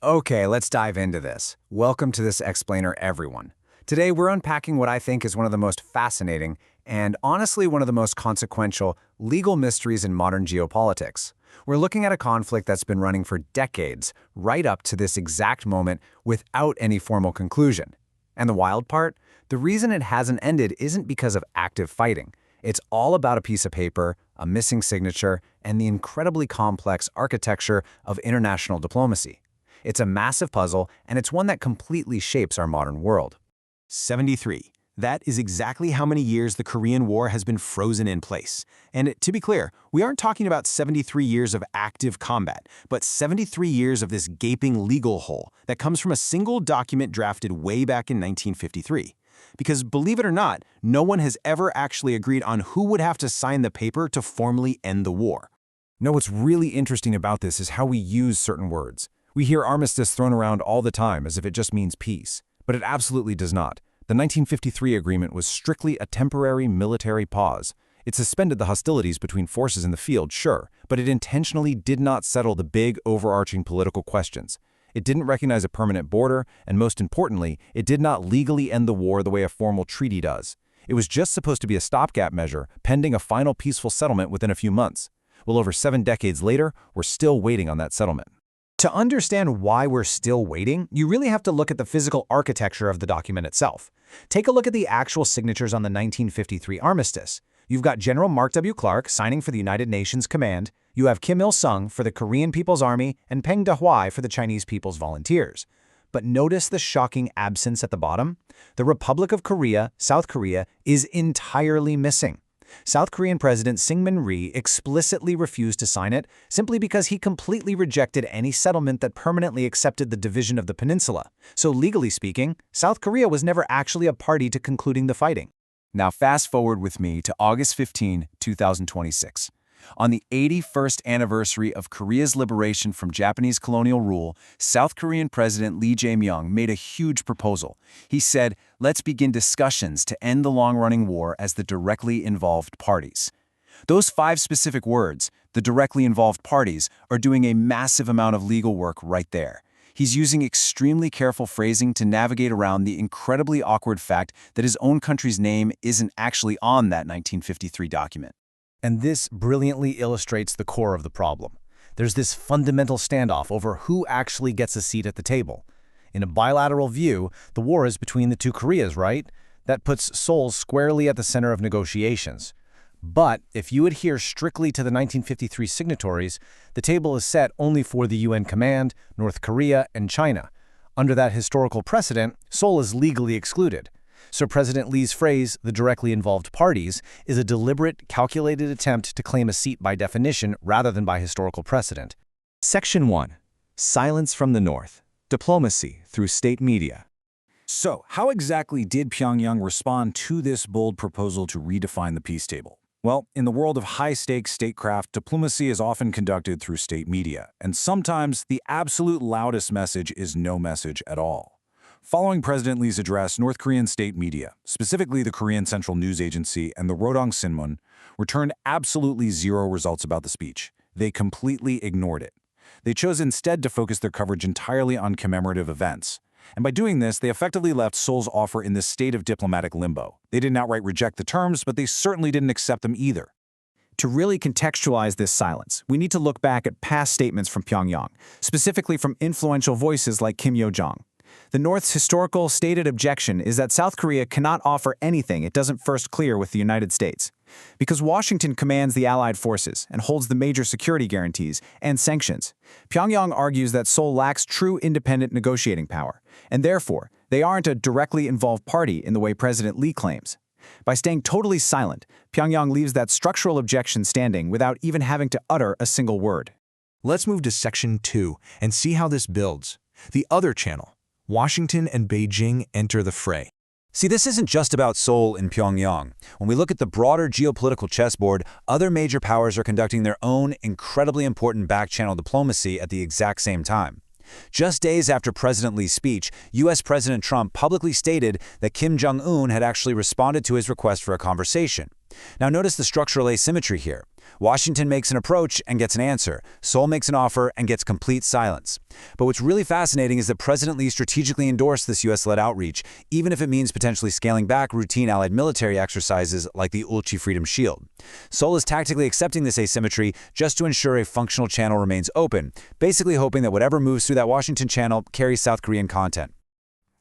Okay, let's dive into this. Welcome to this explainer, everyone. Today, we're unpacking what I think is one of the most fascinating and honestly one of the most consequential legal mysteries in modern geopolitics. We're looking at a conflict that's been running for decades, right up to this exact moment, without any formal conclusion. And the wild part? The reason it hasn't ended isn't because of active fighting. It's all about a piece of paper, a missing signature, and the incredibly complex architecture of international diplomacy. It's a massive puzzle, and it's one that completely shapes our modern world. 73. That is exactly how many years the Korean War has been frozen in place. And to be clear, we aren't talking about 73 years of active combat, but 73 years of this gaping legal hole that comes from a single document drafted way back in 1953. Because believe it or not, no one has ever actually agreed on who would have to sign the paper to formally end the war. No, what's really interesting about this is how we use certain words. We hear armistice thrown around all the time as if it just means peace, but it absolutely does not. The 1953 agreement was strictly a temporary military pause. It suspended the hostilities between forces in the field, sure, but it intentionally did not settle the big, overarching political questions. It didn't recognize a permanent border, and most importantly, it did not legally end the war the way a formal treaty does. It was just supposed to be a stopgap measure, pending a final peaceful settlement within a few months. Well, over 7 decades later, we're still waiting on that settlement. To understand why we're still waiting, you really have to look at the physical architecture of the document itself. Take a look at the actual signatures on the 1953 armistice. You've got General Mark W. Clark signing for the United Nations Command, you have Kim Il-sung for the Korean People's Army, and Peng Dehuai for the Chinese People's Volunteers. But notice the shocking absence at the bottom? The Republic of Korea, South Korea, is entirely missing. South Korean President Syngman Rhee explicitly refused to sign it simply because he completely rejected any settlement that permanently accepted the division of the peninsula. So legally speaking, South Korea was never actually a party to concluding the fighting. Now fast forward with me to August 15, 2026. On the 81st anniversary of Korea's liberation from Japanese colonial rule, South Korean President Jae-myung made a huge proposal. He said, "Let's begin discussions to end the long-running war as the directly involved parties." Those 5 specific words, the directly involved parties, are doing a massive amount of legal work right there. He's using extremely careful phrasing to navigate around the incredibly awkward fact that his own country's name isn't actually on that 1953 document. And this brilliantly illustrates the core of the problem. There's this fundamental standoff over who actually gets a seat at the table. In a bilateral view, the war is between the two Koreas, right? That puts Seoul squarely at the center of negotiations. But if you adhere strictly to the 1953 signatories, the table is set only for the UN Command, North Korea, and China. Under that historical precedent, Seoul is legally excluded. So President Lee's phrase, the directly involved parties, is a deliberate, calculated attempt to claim a seat by definition rather than by historical precedent. Section 1. Silence from the North. Diplomacy through state media. So, how exactly did Pyongyang respond to this bold proposal to redefine the peace table? Well, in the world of high-stakes statecraft, diplomacy is often conducted through state media, and sometimes the absolute loudest message is no message at all. Following President Lee's address, North Korean state media, specifically the Korean Central News Agency and the Rodong Sinmun, returned absolutely zero results about the speech. They completely ignored it. They chose instead to focus their coverage entirely on commemorative events. And by doing this, they effectively left Seoul's offer in this state of diplomatic limbo. They didn't outright reject the terms, but they certainly didn't accept them either. To really contextualize this silence, we need to look back at past statements from Pyongyang, specifically from influential voices like Kim Yo-jong. The North's historical stated objection is that South Korea cannot offer anything it doesn't first clear with the United States. Because Washington commands the Allied forces and holds the major security guarantees and sanctions, Pyongyang argues that Seoul lacks true independent negotiating power, and therefore, they aren't a directly involved party in the way President Lee claims. By staying totally silent, Pyongyang leaves that structural objection standing without even having to utter a single word. Let's move to Section 2 and see how this builds. The other channel. Washington and Beijing enter the fray. See, this isn't just about Seoul and Pyongyang. When we look at the broader geopolitical chessboard, other major powers are conducting their own incredibly important back-channel diplomacy at the exact same time. Just days after President Lee's speech, U.S. President Trump publicly stated that Kim Jong-un had actually responded to his request for a conversation. Now notice the structural asymmetry here. Washington makes an approach and gets an answer. Seoul makes an offer and gets complete silence. But what's really fascinating is that President Lee strategically endorsed this U.S.-led outreach, even if it means potentially scaling back routine allied military exercises like the Ulchi Freedom Shield. Seoul is tactically accepting this asymmetry just to ensure a functional channel remains open, basically hoping that whatever moves through that Washington channel carries South Korean content.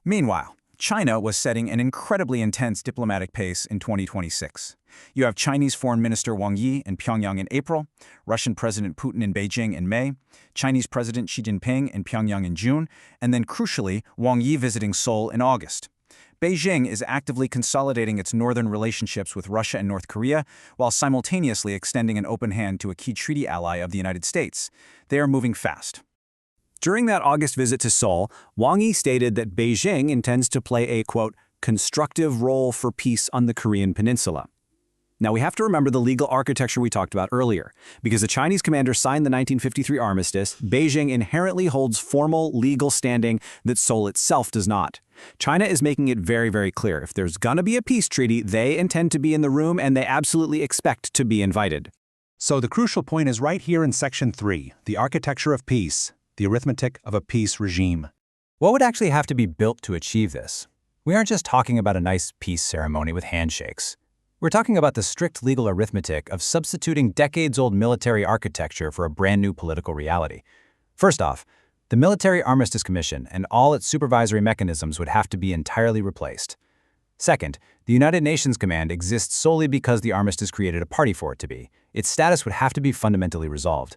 Meanwhile, China was setting an incredibly intense diplomatic pace in 2026. You have Chinese Foreign Minister Wang Yi in Pyongyang in April, Russian President Putin in Beijing in May, Chinese President Xi Jinping in Pyongyang in June, and then crucially, Wang Yi visiting Seoul in August. Beijing is actively consolidating its northern relationships with Russia and North Korea, while simultaneously extending an open hand to a key treaty ally of the United States. They are moving fast. During that August visit to Seoul, Wang Yi stated that Beijing intends to play a, quote, constructive role for peace on the Korean peninsula. Now, we have to remember the legal architecture we talked about earlier. Because the Chinese commander signed the 1953 armistice, Beijing inherently holds formal legal standing that Seoul itself does not. China is making it very, very clear. If there's gonna be a peace treaty, they intend to be in the room and they absolutely expect to be invited. So the crucial point is right here in Section 3, the architecture of peace, the arithmetic of a peace regime. What would actually have to be built to achieve this? We aren't just talking about a nice peace ceremony with handshakes. We're talking about the strict legal arithmetic of substituting decades-old military architecture for a brand new political reality. First off, the Military Armistice Commission and all its supervisory mechanisms would have to be entirely replaced. Second, the United Nations Command exists solely because the armistice created a party for it to be. Its status would have to be fundamentally resolved.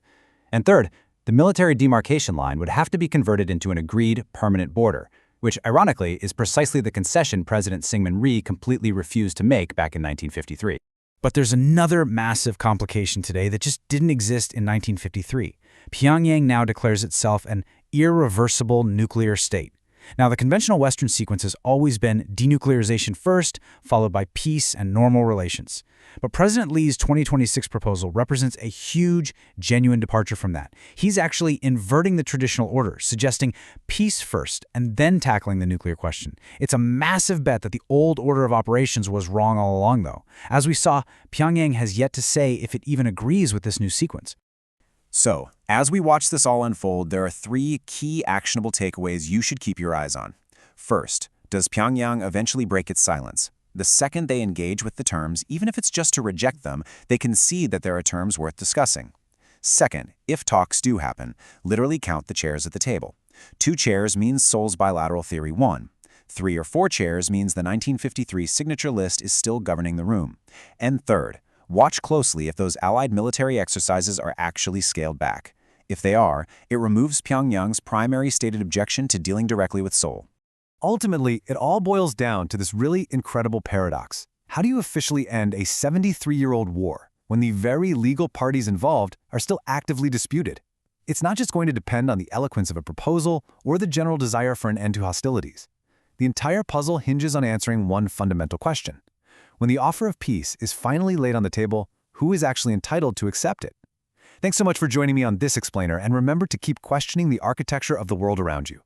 And third, the military demarcation line would have to be converted into an agreed permanent border, which ironically is precisely the concession President Syngman Rhee completely refused to make back in 1953. But there's another massive complication today that just didn't exist in 1953. Pyongyang now declares itself an irreversible nuclear state. Now, the conventional Western sequence has always been denuclearization first, followed by peace and normal relations. But President Lee's 2026 proposal represents a huge, genuine departure from that. He's actually inverting the traditional order, suggesting peace first and then tackling the nuclear question. It's a massive bet that the old order of operations was wrong all along, though. As we saw, Pyongyang has yet to say if it even agrees with this new sequence. So, as we watch this all unfold, there are three key actionable takeaways you should keep your eyes on. First, does Pyongyang eventually break its silence? The second they engage with the terms, even if it's just to reject them, they concede that there are terms worth discussing. Second, if talks do happen, literally count the chairs at the table. 2 chairs means Seoul's bilateral theory won. 3 or 4 chairs means the 1953 signature list is still governing the room. And third, watch closely if those allied military exercises are actually scaled back. If they are, it removes Pyongyang's primary stated objection to dealing directly with Seoul. Ultimately, it all boils down to this really incredible paradox. How do you officially end a 73-year-old war when the very legal parties involved are still actively disputed? It's not just going to depend on the eloquence of a proposal or the general desire for an end to hostilities. The entire puzzle hinges on answering one fundamental question. When the offer of peace is finally laid on the table, who is actually entitled to accept it? Thanks so much for joining me on this explainer, and remember to keep questioning the architecture of the world around you.